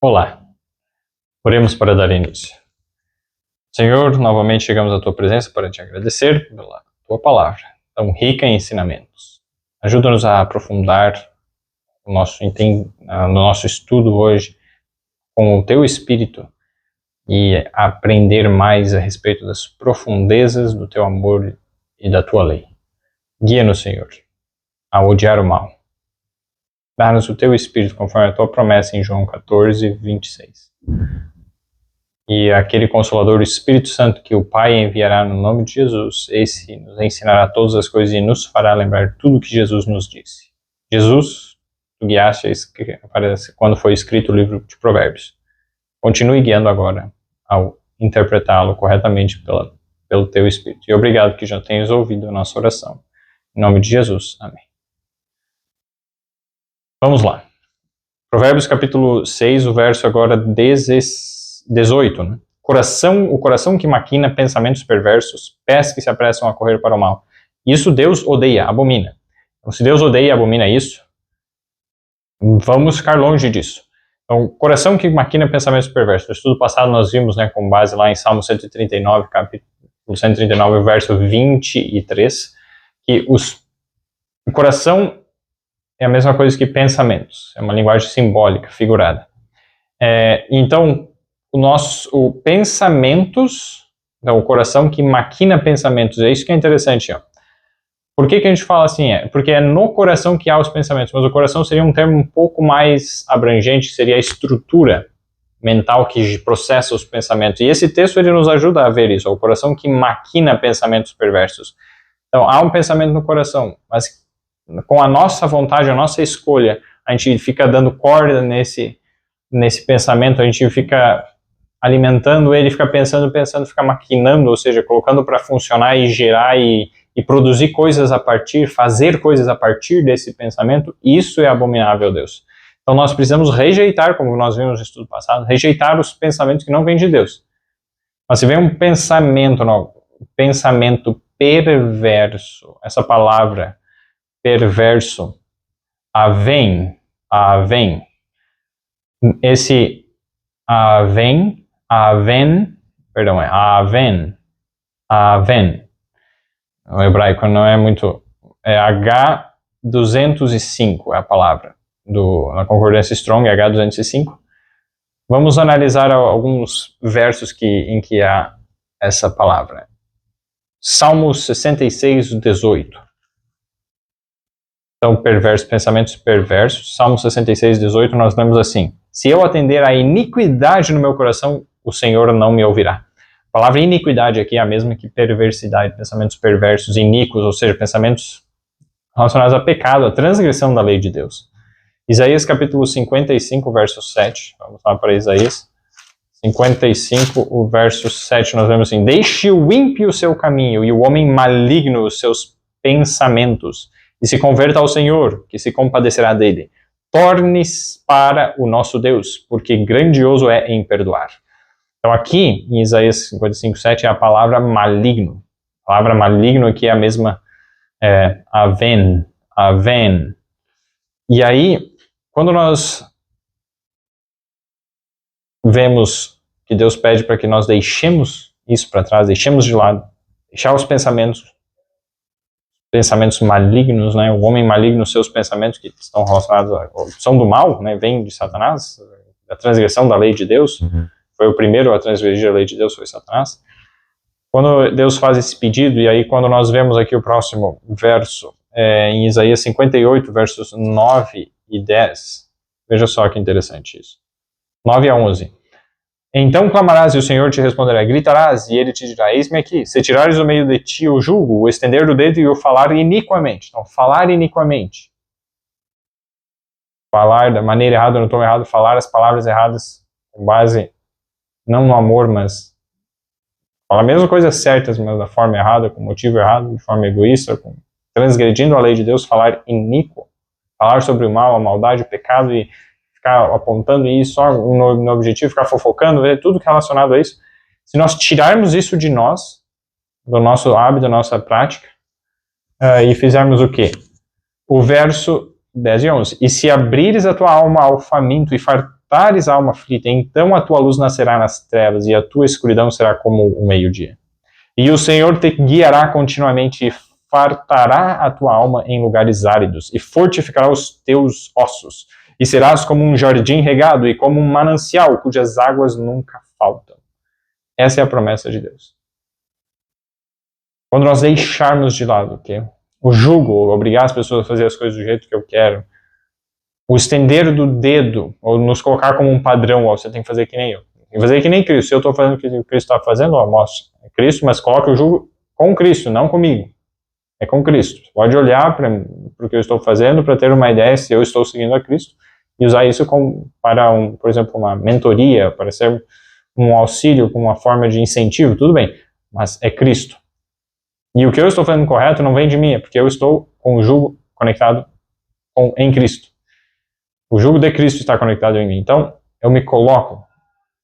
Olá, oremos para dar início. Senhor, novamente chegamos à Tua presença para te agradecer pela Tua palavra, tão rica em ensinamentos. Ajuda-nos a aprofundar no nosso estudo hoje com o Teu Espírito e aprender mais a respeito das profundezas do Teu amor e da Tua lei. Guia-nos, Senhor, a odiar o mal. Dá-nos o Teu Espírito conforme a Tua promessa em João 14, 26. E aquele Consolador, o Espírito Santo, que o Pai enviará no nome de Jesus, esse nos ensinará todas as coisas e nos fará lembrar tudo o que Jesus nos disse. Jesus, tu guiaste quando foi escrito o livro de Provérbios. Continue guiando agora ao interpretá-lo corretamente pelo Teu Espírito. E obrigado que já tenhas ouvido a nossa oração. Em nome de Jesus. Amém. Vamos lá. Provérbios capítulo 6, o verso agora 18, né? O coração que maquina pensamentos perversos, pés que se apressam a correr para o mal. Isso Deus odeia, abomina. Então, se Deus odeia e abomina isso, vamos ficar longe disso. Então, coração que maquina pensamentos perversos. No estudo passado nós vimos, né, com base lá em Salmo 139, capítulo 139, verso 23, que o coração é a mesma coisa que pensamentos. É uma linguagem simbólica, figurada. Então, o coração que maquina pensamentos, é isso que é interessante. Ó. Por que a gente fala assim? Porque é no coração que há os pensamentos, mas o coração seria um termo um pouco mais abrangente, seria a estrutura mental que processa os pensamentos. E esse texto ele nos ajuda a ver isso, ó, o coração que maquina pensamentos perversos. Então, há um pensamento no coração, mas com a nossa vontade, a nossa escolha, a gente fica dando corda nesse pensamento, a gente fica alimentando ele, fica pensando, fica maquinando, ou seja, colocando para funcionar e gerar e produzir coisas fazer coisas a partir desse pensamento. Isso é abominável a Deus. Então nós precisamos rejeitar, como nós vimos no estudo passado, rejeitar os pensamentos que não vêm de Deus. Mas se vem um pensamento perverso, essa palavra perverso, aven, esse aven, o hebraico não é muito, H205 é a palavra, na concordância Strong, H205. Vamos analisar alguns versos em que há essa palavra. Salmo 66, 18. Então, pensamentos perversos. Salmo 66, 18, nós lemos assim: se eu atender à iniquidade no meu coração, o Senhor não me ouvirá. A palavra iniquidade aqui é a mesma que perversidade, pensamentos perversos, iníquos, ou seja, pensamentos relacionados a pecado, a transgressão da lei de Deus. Isaías capítulo 55, verso 7. Vamos lá para Isaías 55, o verso 7, nós vemos assim: deixe o ímpio o seu caminho e o homem maligno os seus pensamentos, e se converta ao Senhor, que se compadecerá dele. Torne-se para o nosso Deus, porque grandioso é em perdoar. Então aqui, em Isaías 55, 7, é a palavra maligno. A palavra maligno aqui é a mesma, aven. E aí, quando nós vemos que Deus pede para que nós deixemos isso para trás, deixemos de lado, deixar os pensamentos malignos, né? O homem maligno, seus pensamentos que estão relacionados são do mal, né? Vêm de Satanás, da transgressão da lei de Deus. Foi o primeiro a transgredir a lei de Deus, foi Satanás. Quando Deus faz esse pedido, e aí quando nós vemos aqui o próximo verso, em Isaías 58, versos 9 e 10, veja só que interessante isso. 9 a 11. Então clamarás e o Senhor te responderá, gritarás e ele te dirá, eis-me aqui, se tirares do meio de ti o jugo, o estender do dedo e o falar iniquamente. Então, falar iniquamente. Falar da maneira errada, no tom errado, falar as palavras erradas, com base, não no amor, mas falar a mesma coisa certas, mas da forma errada, com motivo errado, de forma egoísta, transgredindo a lei de Deus, falar iníquo. Falar sobre o mal, a maldade, o pecado e ficar apontando isso só no objetivo, ficar fofocando, ver tudo relacionado a isso. Se nós tirarmos isso de nós, do nosso hábito, da nossa prática, e fizermos o quê? O verso 10 e 11. E se abrires a tua alma ao faminto e confortares a alma aflita, então a tua luz nascerá nas trevas e a tua escuridão será como o meio-dia. E o Senhor te guiará continuamente e fartará a tua alma em lugares áridos e fortificará os teus ossos. E serás como um jardim regado e como um manancial cujas águas nunca faltam. Essa é a promessa de Deus. Quando nós deixarmos de lado o jugo, obrigar as pessoas a fazer as coisas do jeito que eu quero, o estender do dedo, ou nos colocar como um padrão, você tem que fazer que nem eu. Tem que fazer que nem Cristo. Se eu estou fazendo o que Cristo está fazendo, mostra. É Cristo, mas coloque o jugo com Cristo, não comigo. É com Cristo. Você pode olhar para o que eu estou fazendo para ter uma ideia se eu estou seguindo a Cristo e usar isso para, por exemplo, uma mentoria, para ser um auxílio, com uma forma de incentivo, tudo bem. Mas é Cristo. E o que eu estou fazendo correto não vem de mim, é porque eu estou com o jugo conectado em Cristo. O jugo de Cristo está conectado em mim. Então, eu me coloco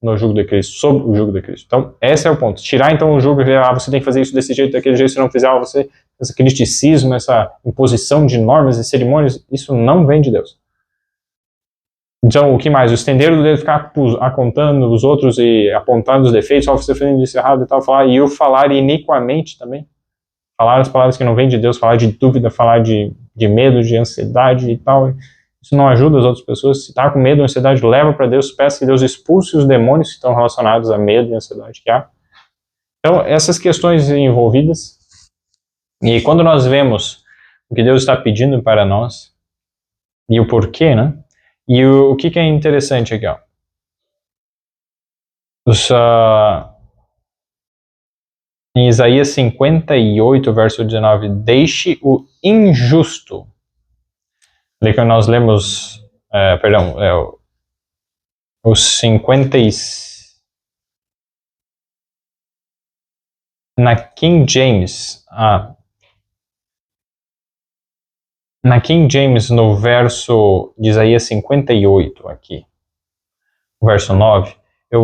no jugo de Cristo, sob o jugo de Cristo. Então, esse é o ponto. Tirar, então, o jugo, você tem que fazer isso desse jeito, daquele jeito, se não fizer, esse criticismo, essa imposição de normas e cerimônias, isso não vem de Deus. Então, o que mais? O estender do dedo, ficar apontando os outros e apontando os defeitos, você fazendo isso errado e tal, e eu falar iniquamente também. Falar as palavras que não vêm de Deus, falar de dúvida, falar de medo, de ansiedade e tal. Isso não ajuda as outras pessoas. Se está com medo, ansiedade, leva para Deus, peça que Deus expulse os demônios que estão relacionados a medo e ansiedade que há. Então, essas questões envolvidas. E quando nós vemos o que Deus está pedindo para nós, e o porquê, né? E o que é interessante aqui, ó. Em Isaías 58, verso 19, deixe o injusto. Que nós lemos, os 56. Na King James, no verso de Isaías 58, aqui, verso 9, eu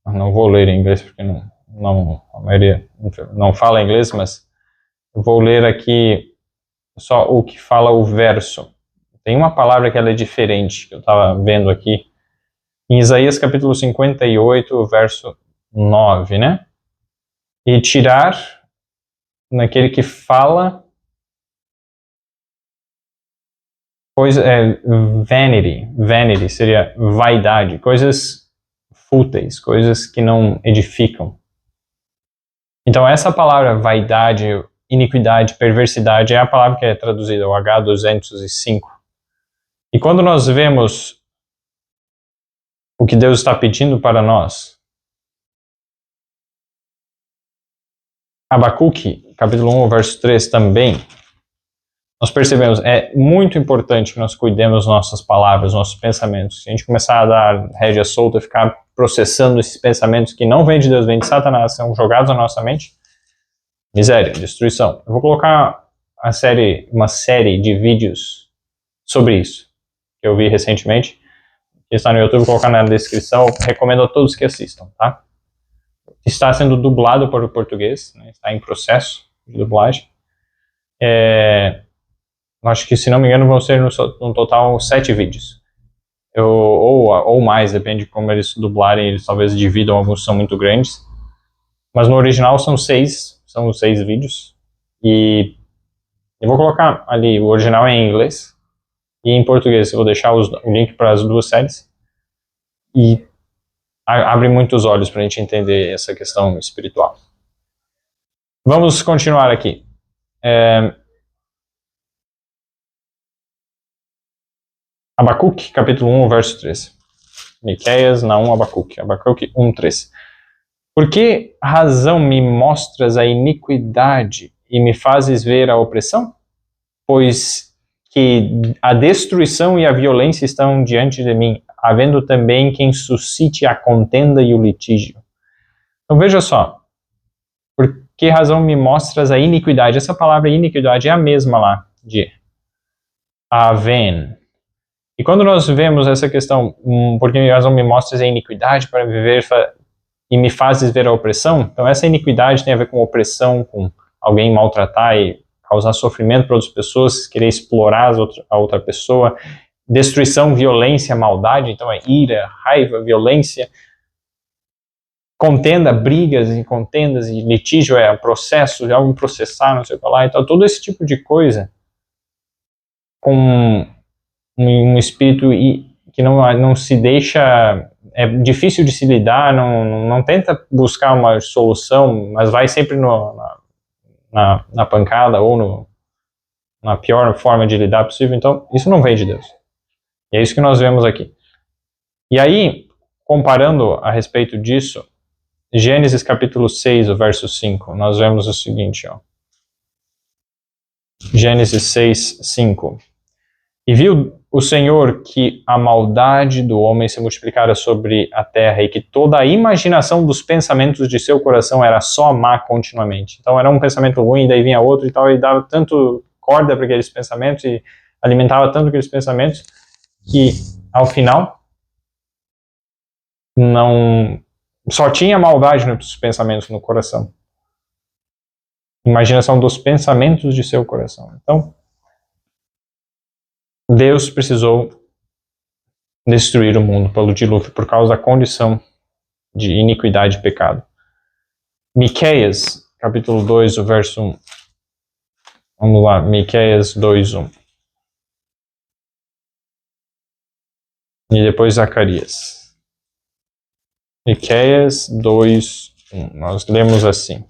não vou ler em inglês, porque a maioria não fala inglês, mas eu vou ler aqui só o que fala o verso. Tem uma palavra que ela é diferente, que eu estava vendo aqui, em Isaías capítulo 58, verso 9, né? E tirar, naquele que fala, vanity seria vaidade, coisas fúteis, coisas que não edificam. Então essa palavra vaidade, iniquidade, perversidade é a palavra que é traduzida, o H205. E quando nós vemos o que Deus está pedindo para nós, Abacuque, capítulo 1, verso 3 também, nós percebemos, é muito importante que nós cuidemos das nossas palavras, nossos pensamentos. Se a gente começar a dar rédea solta, ficar processando esses pensamentos que não vêm de Deus, vêm de Satanás, são jogados na nossa mente, miséria, destruição. Eu vou colocar uma série de vídeos sobre isso, que eu vi recentemente, que está no YouTube, vou colocar na descrição, recomendo a todos que assistam, tá? Está sendo dublado para o português, né? Está em processo de dublagem. Acho que, se não me engano, vão ser no total 7 vídeos. Ou mais, depende de como eles dublarem, eles talvez dividam, alguns são muito grandes. Mas no original são 6 vídeos. E eu vou colocar ali, o original é em inglês e em português. Eu vou deixar o link para as duas séries. E abre muitos olhos para a gente entender essa questão espiritual. Vamos continuar aqui. Abacuque, capítulo 1, verso 3. Miqueias, Naum, Abacuque. Abacuque 1, 3. Por que razão me mostras a iniquidade e me fazes ver a opressão? Pois que a destruição e a violência estão diante de mim, havendo também quem suscite a contenda e o litígio. Então veja só, por que razão me mostras a iniquidade? Essa palavra iniquidade é a mesma lá de Aven. E quando nós vemos essa questão, por que razão me mostras a iniquidade para viver e me fazes ver a opressão? Então essa iniquidade tem a ver com opressão, com alguém maltratar e causar sofrimento para outras pessoas, querer explorar a outra pessoa, destruição, violência, maldade, então é ira, raiva, violência, contenda, brigas e contendas, e litígio é processo, é algo processar, não sei o que lá, então todo esse tipo de coisa com um espírito que não se deixa, é difícil de se lidar, não tenta buscar uma solução, mas vai sempre na pancada ou na pior forma de lidar possível, então isso não vem de Deus. E é isso que nós vemos aqui. E aí, comparando a respeito disso, Gênesis capítulo 6, o verso 5, nós vemos o seguinte, ó. Gênesis 6, 5. E viu o Senhor que a maldade do homem se multiplicara sobre a terra e que toda a imaginação dos pensamentos de seu coração era só má continuamente. Então era um pensamento ruim, daí vinha outro e tal, e dava tanto corda para aqueles pensamentos e alimentava tanto aqueles pensamentos que ao final não só tinha maldade nos pensamentos no coração. Imaginação dos pensamentos de seu coração. Então, Deus precisou destruir o mundo pelo dilúvio por causa da condição de iniquidade e pecado. Miqueias, capítulo 2, o verso 1. Vamos lá, Miqueias 2, 1. E depois Zacarias. Miqueias 2, 1. Nós lemos assim.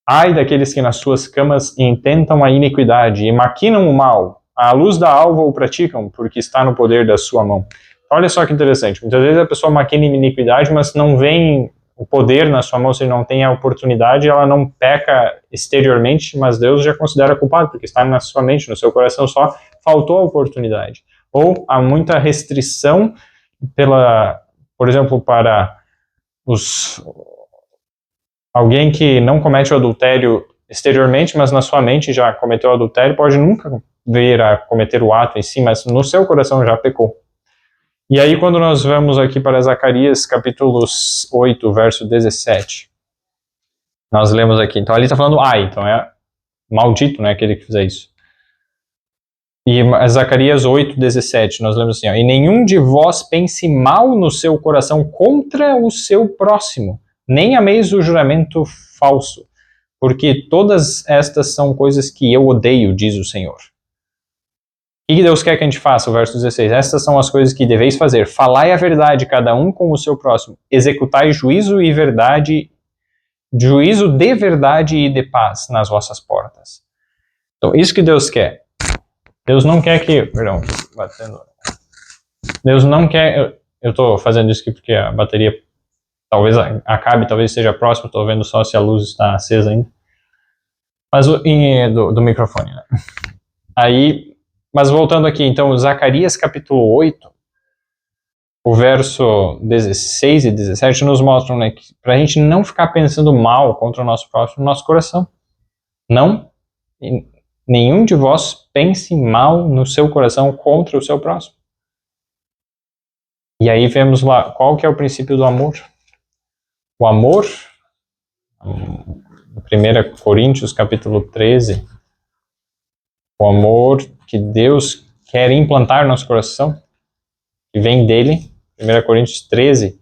Ai daqueles que nas suas camas intentam a iniquidade e maquinam o mal, à luz da alva o praticam, porque está no poder da sua mão. Olha só que interessante, muitas vezes a pessoa maquina iniquidade, mas não vem o poder na sua mão, se não tem a oportunidade, ela não peca exteriormente, mas Deus já considera culpado, porque está na sua mente, no seu coração, só faltou a oportunidade. Ou há muita restrição, por exemplo, para alguém que não comete o adultério exteriormente, mas na sua mente já cometeu o adultério, pode nunca vir a cometer o ato em si, mas no seu coração já pecou. E aí quando nós vamos aqui para Zacarias, capítulo 8, verso 17, nós lemos aqui, então ali está falando então é maldito, né, aquele que fizer isso. E Zacarias 8, 17, nós lemos assim, e nenhum de vós pense mal no seu coração contra o seu próximo, nem ameis o juramento falso, porque todas estas são coisas que eu odeio, diz o Senhor. O que Deus quer que a gente faça? O verso 16. Estas são as coisas que deveis fazer. Falai a verdade, cada um com o seu próximo. Executai juízo e verdade, juízo de verdade e de paz nas vossas portas. Então, isso que Deus quer. Deus não quer que... Perdão, batendo. Deus não quer... Eu estou fazendo isso aqui porque a bateria talvez acabe, talvez esteja próximo. Estou vendo só se a luz está acesa ainda. Mas do microfone, né? Mas voltando aqui, então, Zacarias capítulo 8, o verso 16 e 17 nos mostram, né, que para a gente não ficar pensando mal contra o nosso próximo no nosso coração. Não, nenhum de vós pense mal no seu coração contra o seu próximo. E aí vemos lá, qual que é o princípio do amor? O amor, 1 Coríntios capítulo 13, o amor que Deus quer implantar no nosso coração, que vem dele, 1 Coríntios 13,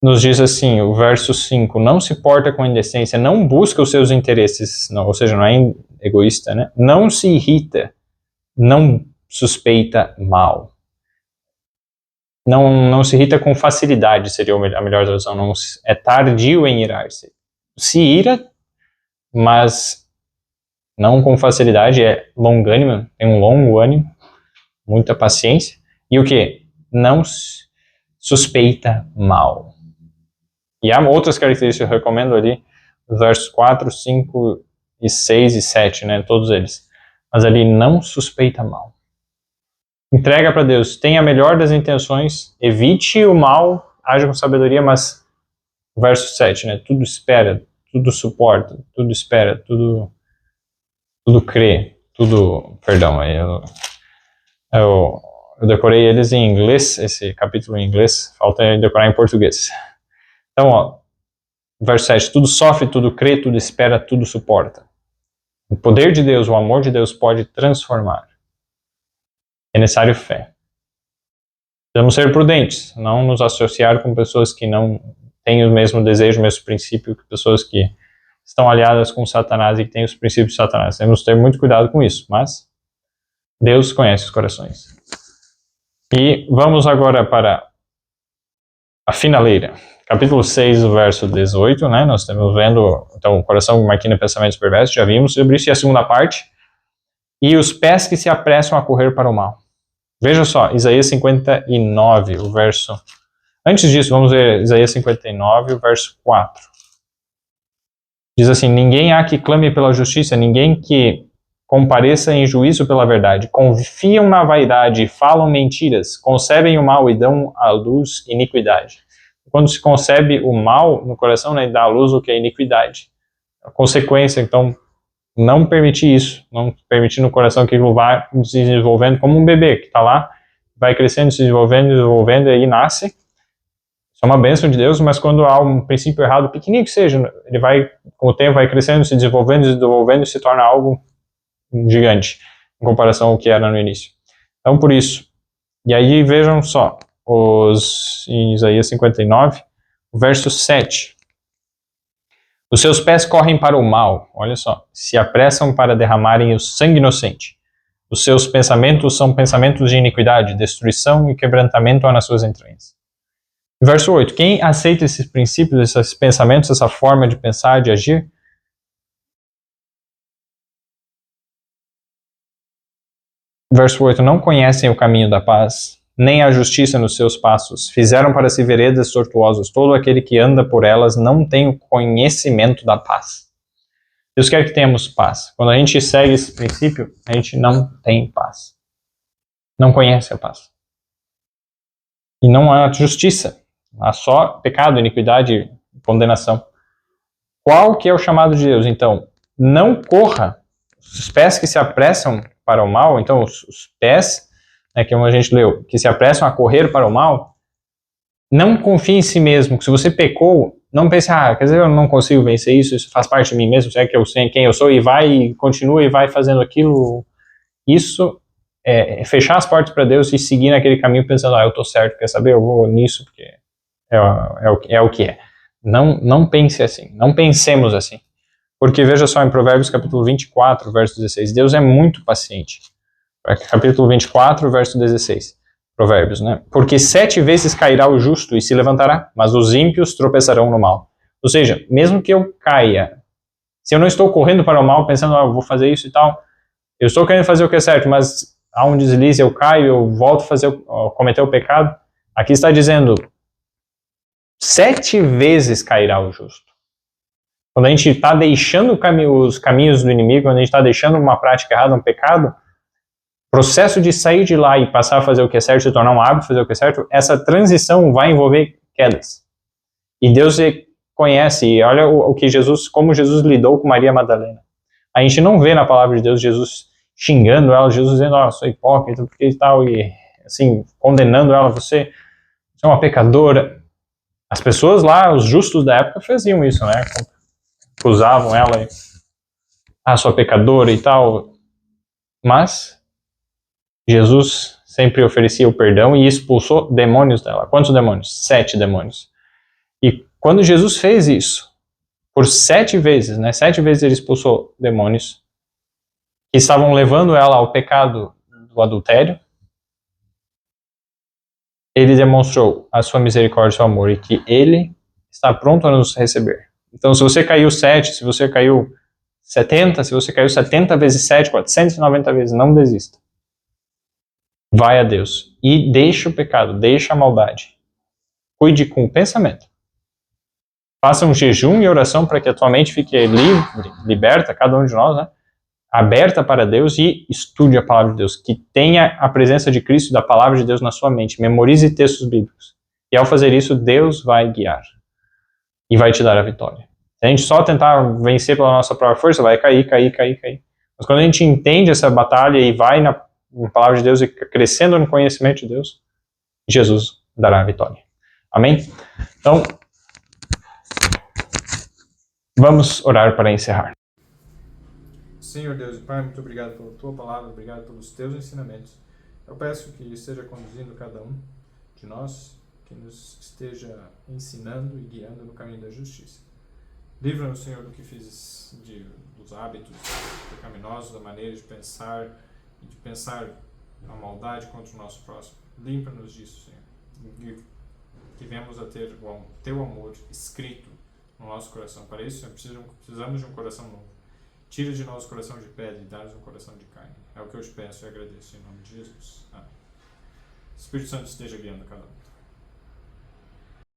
nos diz assim, o verso 5, não se porta com indecência, não busca os seus interesses, não, ou seja, não é egoísta, né? Não se irrita, não suspeita mal. Não se irrita com facilidade, seria a melhor tradução, não é tardio em irar-se. Se ira, mas não com facilidade, é longânimo, tem um longo ânimo, muita paciência. E o que? Não suspeita mal. E há outras características que eu recomendo ali, os versos 4, 5, e 6 e 7, né? Todos eles. Mas ali não suspeita mal. Entrega para Deus, tenha a melhor das intenções, evite o mal, haja com sabedoria, mas o verso 7, né? Tudo espera, tudo suporta, tudo espera, tudo crê, perdão, aí eu decorei eles em inglês, esse capítulo em inglês, falta decorar em português. Então, ó, verso 7, tudo sofre, tudo crê, tudo espera, tudo suporta. O poder de Deus, o amor de Deus pode transformar. É necessário fé. Precisamos ser prudentes, não nos associar com pessoas que não têm o mesmo desejo, o mesmo princípio, que pessoas que estão aliadas com Satanás e que têm os princípios de Satanás. Temos que ter muito cuidado com isso, mas Deus conhece os corações. E vamos agora para a finaleira. Capítulo 6, verso 18, né? Nós estamos vendo, então, o coração maquina pensamentos perversos, já vimos sobre isso, e a segunda parte. E os pés que se apressam a correr para o mal. Veja só, Isaías 59, o verso... Antes disso, vamos ver Isaías 59, o verso 4. Diz assim, ninguém há que clame pela justiça, ninguém que compareça em juízo pela verdade. Confiam na vaidade e falam mentiras, concebem o mal e dão à luz iniquidade. Quando se concebe o mal no coração, né, dá à luz o que é iniquidade. A consequência, então, não permitir isso, não permitir no coração que aquilo vá se desenvolvendo como um bebê que está lá, vai crescendo, se desenvolvendo, e aí nasce. Isso é uma bênção de Deus, mas quando há um princípio errado, pequenininho que seja, ele vai, com o tempo, vai crescendo, se desenvolvendo e se torna algo gigante, em comparação ao que era no início. Então, por isso, e aí vejam só, em Isaías 59, verso 7. Os seus pés correm para o mal, olha só, se apressam para derramarem o sangue inocente. Os seus pensamentos são pensamentos de iniquidade, destruição e quebrantamento há nas suas entranhas. Verso 8. Quem aceita esses princípios, esses pensamentos, essa forma de pensar, de agir? Verso 8. Não conhecem o caminho da paz, nem a justiça nos seus passos. Fizeram para si veredas tortuosas. Todo aquele que anda por elas não tem o conhecimento da paz. Deus quer que tenhamos paz. Quando a gente segue esse princípio, a gente não tem paz. Não conhece a paz. E não há justiça. Há só pecado, iniquidade e condenação. Qual que é o chamado de Deus? Então, não corra. Os pés que se apressam para o mal, então os pés, né, que a gente leu, que se apressam a correr para o mal, não confie em si mesmo, que se você pecou, não pense, quer dizer, eu não consigo vencer isso, isso faz parte de mim mesmo, será que eu sei quem eu sou, e vai, e continua, e vai fazendo aquilo. Isso é fechar as portas para Deus e seguir naquele caminho pensando, eu tô certo, quer saber, eu vou nisso, porque é o que é. Não pense assim, não pensemos assim. Porque veja só em Provérbios capítulo 24, verso 16, Deus é muito paciente. Capítulo 24, verso 16, Provérbios, né? Porque 7 vezes cairá o justo e se levantará, mas os ímpios tropeçarão no mal. Ou seja, mesmo que eu caia, se eu não estou correndo para o mal, pensando, eu vou fazer isso e tal, eu estou querendo fazer o que é certo, mas há um deslize, eu caio, eu volto a cometer o pecado, aqui está dizendo, 7 vezes cairá o justo. Quando a gente está deixando os caminhos do inimigo, quando a gente está deixando uma prática errada, um pecado, o processo de sair de lá e passar a fazer o que é certo, se tornar um hábito, fazer o que é certo, essa transição vai envolver quedas. E Deus conhece, e olha como Jesus lidou com Maria Madalena. A gente não vê na palavra de Deus Jesus xingando ela, Jesus dizendo, sou hipócrita, porque e tal, e assim, condenando ela, você é uma pecadora. As pessoas lá, os justos da época, faziam isso, né? Acusavam ela, sua pecadora e tal. Mas Jesus sempre oferecia o perdão e expulsou demônios dela. Quantos demônios? 7 demônios. E quando Jesus fez isso, por 7 vezes, né? 7 vezes ele expulsou demônios que estavam levando ela ao pecado do adultério. Ele demonstrou a sua misericórdia e seu amor e que ele está pronto a nos receber. Então, se você caiu 7, se você caiu 70, se você caiu 70 vezes 7, 490 vezes, não desista. Vai a Deus e deixa o pecado, deixa a maldade. Cuide com o pensamento. Faça um jejum e oração para que a tua mente fique livre, liberta, cada um de nós, né? Aberta para Deus e estude a palavra de Deus. Que tenha a presença de Cristo e da palavra de Deus na sua mente. Memorize textos bíblicos. E ao fazer isso, Deus vai guiar. E vai te dar a vitória. Se a gente só tentar vencer pela nossa própria força, vai cair. Mas quando a gente entende essa batalha e vai na palavra de Deus e crescendo no conhecimento de Deus, Jesus dará a vitória. Amém? Então, vamos orar para encerrar. Senhor Deus e Pai, muito obrigado pela Tua palavra, obrigado pelos Teus ensinamentos. Eu peço que esteja conduzindo cada um de nós, que nos esteja ensinando e guiando no caminho da justiça. Livra-nos, Senhor, do que fiz dos hábitos pecaminosos, da maneira de pensar e de pensar a maldade contra o nosso próximo. Limpa-nos disso, Senhor. Que venhamos a ter o Teu amor escrito no nosso coração. Para isso, Senhor, precisamos de um coração novo. Tira de nós o coração de pedra e dá-nos um coração de carne. É o que eu te peço e agradeço em nome de Jesus. Amém. Espírito Santo esteja guiando cada um.